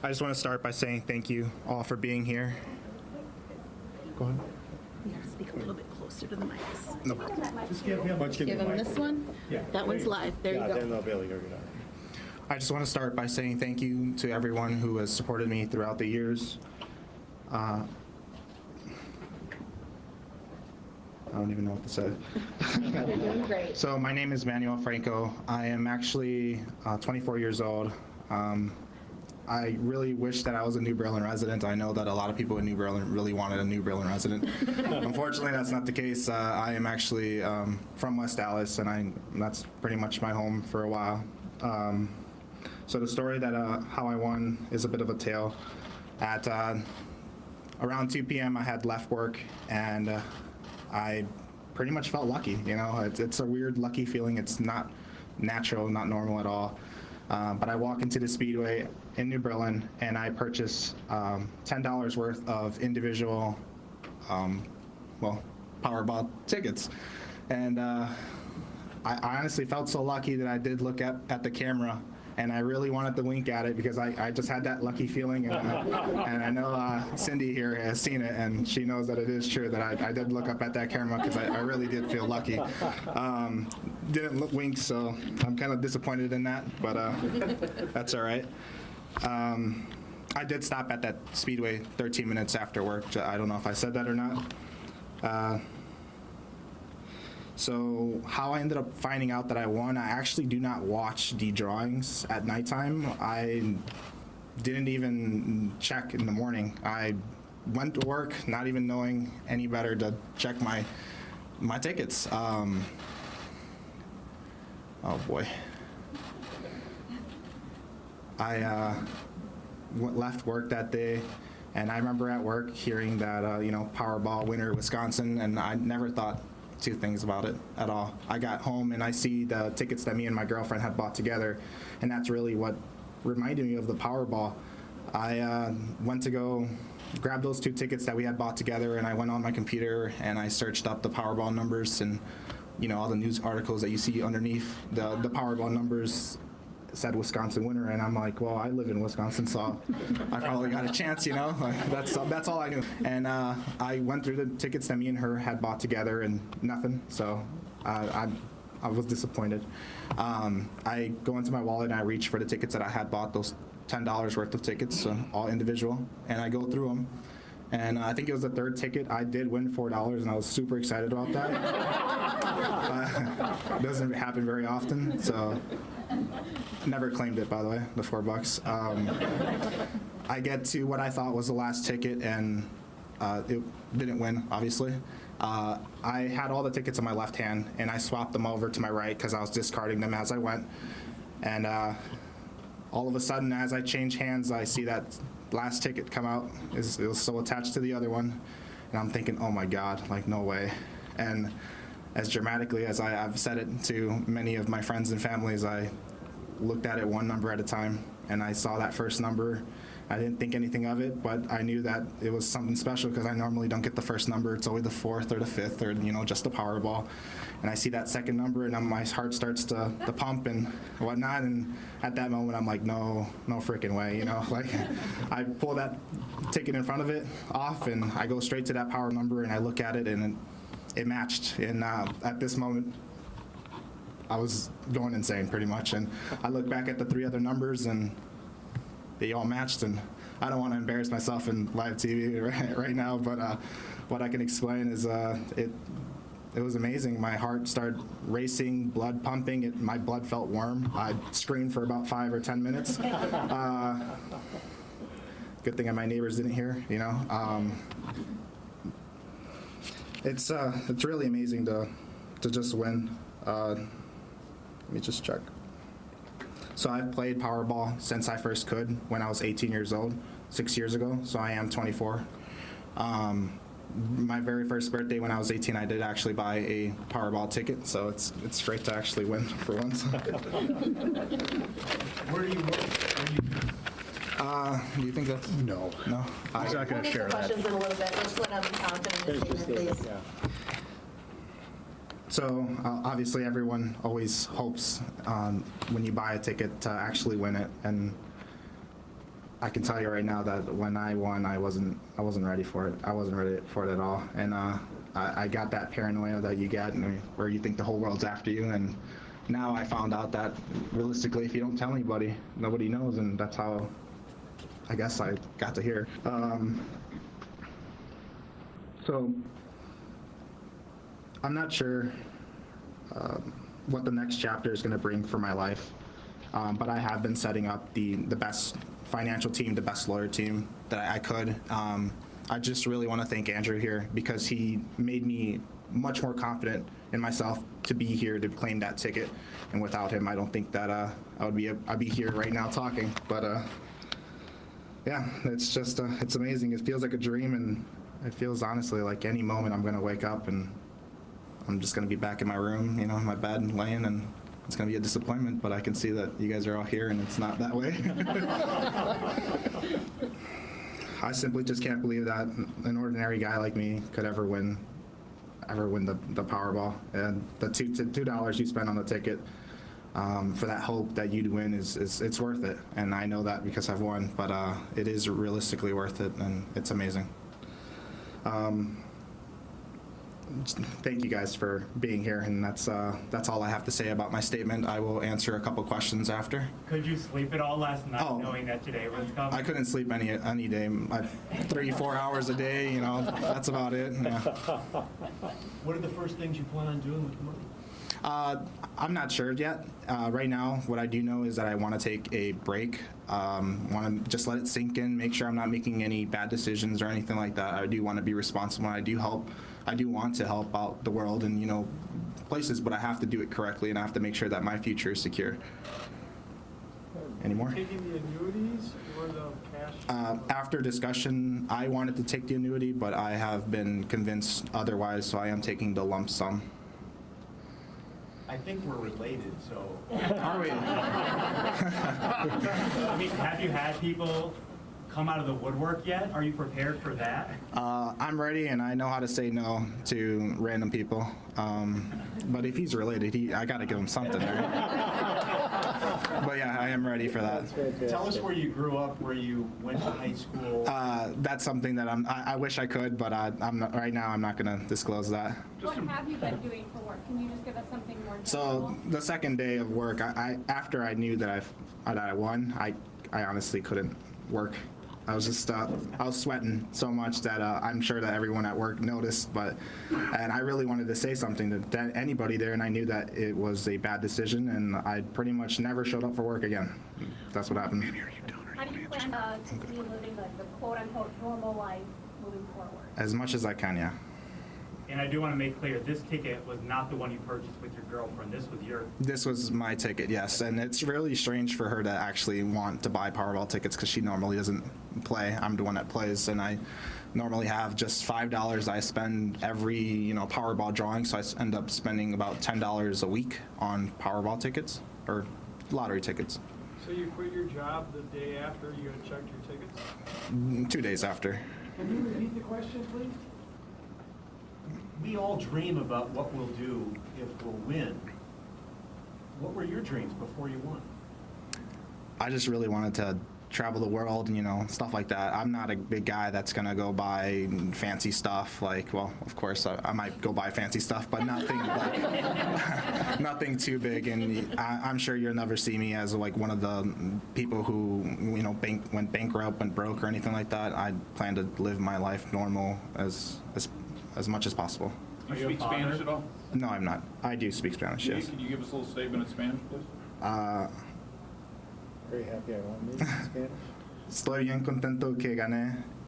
I just want to start by saying thank you all for being here. Go ahead. You gotta speak a little bit closer to the mics. No problem. Just give him This one? Yeah. That one's live. There you Yeah, then go. they'll be able to hear you. I just want to start by saying thank you to everyone who has supported me throughout the years. I don't even know what to say. You're doing great. So my name is Manuel Franco. I am actually 24 years old. I really wish that I was a New Berlin resident. I know that a lot of people in New Berlin really wanted a New Berlin resident. Unfortunately, that's not the case. I am actually from West Allis, and that's pretty much my home for a while. So the story that how I won is a bit of a tale. At around 2 p.m., I had left work, and I pretty much felt lucky. You know, it's a weird lucky feeling. It's not natural, not normal at all. But I walk into the Speedway in New Berlin, and I purchase $10 worth of individual, Powerball tickets. And I honestly felt so lucky that I did look at the camera, and I really wanted to wink at it because I just had that lucky feeling. And I know Cindy here has seen it, and she knows that it is true that I did look up at that camera because I really did feel lucky. Didn't wink, so I'm kind of disappointed in that, but that's all right. I did stop at that Speedway 13 minutes after work. I don't know if I said that or not. So how I ended up finding out that I won, I actually do not watch the drawings at nighttime. I didn't even check in the morning. I went to work not even knowing any better to check my tickets. Oh boy. I left work that day, and I remember at work hearing that, Powerball winner Wisconsin, and I never thought two things about it at all. I got home and I see the tickets that me and my girlfriend had bought together, and that's really what reminded me of the Powerball. I went to go grab those two tickets that we had bought together, and I went on my computer and I searched up the Powerball numbers, and all the news articles that you see underneath the Powerball numbers said Wisconsin winner, and I'm like, well, I live in Wisconsin, so I probably got a chance, that's all I knew. And I went through the tickets that me and her had bought together, and nothing, so I was disappointed. I go into my wallet and I reach for the tickets that I had bought, those $10 worth of tickets, all individual, and I go through them. And I think it was the third ticket. I did win $4, and I was super excited about that. It doesn't happen very often, so never claimed it, by the way, the $4. I get to what I thought was the last ticket, and it didn't win, obviously. I had all the tickets in my left hand, and I swapped them over to my right because I was discarding them as I went. And all of a sudden, as I change hands, I see that last ticket come out. It was so attached to the other one, and I'm thinking, oh my God, like no way. And as dramatically as I've said it to many of my friends and families, I looked at it one number at a time, and I saw that first number. I didn't think anything of it, but I knew that it was something special because I normally don't get the first number. It's always the fourth or the fifth, or just the Powerball. And I see that second number, and my heart starts to pump and whatnot. And at that moment, I'm like, no freaking way, Like, I pull that ticket in front of it off, and I go straight to that power number, and I look at it, and it matched. And at this moment, I was going insane, pretty much. And I look back at the three other numbers, and they all matched, and I don't want to embarrass myself in live TV right now, but what I can explain is it was amazing. My heart started racing, blood pumping. My blood felt warm. I screamed for about 5 or 10 minutes. Good thing my neighbors didn't hear. It's really amazing to just win. Let me just check. So I've played Powerball since I first could, when I was 18 years old, 6 years ago, so I am 24. My very first birthday when I was 18, I did actually buy a Powerball ticket, so it's great to actually win for once. Where do you work? Do you think that's... No. No? He's not going to share that. Questions in a little bit. We'll just let him confident in the statement, please. So obviously everyone always hopes when you buy a ticket to actually win it, and I can tell you right now that when I won, I wasn't ready for it. I wasn't ready for it at all, and I got that paranoia that you get, where you think the whole world's after you, and now I found out that realistically, if you don't tell anybody, nobody knows, and that's how I guess I got to hear. So I'm not sure what the next chapter is going to bring for my life, but I have been setting up the best financial team, the best lawyer team that I could. I just really want to thank Andrew here because he made me much more confident in myself to be here to claim that ticket, and without him, I don't think that I'd be here right now talking. But yeah, it's just it's amazing. It feels like a dream, and it feels honestly like any moment I'm gonna wake up and I'm just gonna be back in my room, in my bed, laying, and it's gonna be a disappointment. But I can see that you guys are all here, and it's not that way. I simply just can't believe that an ordinary guy like me could ever win the Powerball. And the $2 you spend on the ticket for that hope that you'd win it's worth it. And I know that because I've won, but it is realistically worth it, and it's amazing. Thank you guys for being here, and that's all I have to say about my statement. I will answer a couple questions after. Could you sleep at all last night knowing that today was coming? I couldn't sleep any day. 3-4 hours a day, that's about it. Yeah. What are the first things you plan on doing with the money? I'm not sure yet. Right now, what I do know is that I want to take a break. Want to just let it sink in, make sure I'm not making any bad decisions or anything like that. I do want to be responsible. I do want to help out the world and places, but I have to do it correctly, and I have to make sure that my future is secure. Any more? Taking the annuities or the cash? After discussion, I wanted to take the annuity, but I have been convinced otherwise, so I am taking the lump sum. I think we're related, so. Are we? I mean, have you had people come out of the woodwork yet? Are you prepared for that? I'm ready, and I know how to say no to random people. But if he's related, I got to give him something there. But yeah, I am ready for that. Tell us where you grew up, where you went to high school. That's something that I wish I could, but I'm not, right now I'm not going to disclose that. What have you been doing for work? Can you just give us something more So general? the second day of work, after I knew that I won, I honestly couldn't work. I was just I was sweating so much that I'm sure that everyone at work noticed, and I really wanted to say something to anybody there, and I knew that it was a bad decision, and I pretty much never showed up for work again. That's what happened. How do you plan to be living the quote-unquote normal life moving forward? As much as I can, yeah. And I do want to make clear, this ticket was not the one you purchased with your girlfriend. This was your. This was my ticket, yes, and it's really strange for her to actually want to buy Powerball tickets because she normally doesn't play. I'm the one that plays, and I normally have just $5 I spend every Powerball drawing, so I end up spending about $10 a week on Powerball tickets or lottery tickets. So you quit your job the day after you had checked your tickets? 2 days after. Can you repeat the question, please? We all dream about what we'll do if we'll win. What were your dreams before you won? I just really wanted to travel the world, stuff like that. I'm not a big guy that's gonna go buy fancy stuff. Well, of course I might go buy fancy stuff, but nothing nothing too big. And I'm sure you'll never see me as one of the people who went bankrupt, went broke, or anything like that. I plan to live my life normal as much as possible. Do you speak Spanish at all? No, I'm not. I do speak Spanish, yes. Can you give us a little statement in Spanish, please? Very happy I won these in Spanish. Estoy bien contento que gané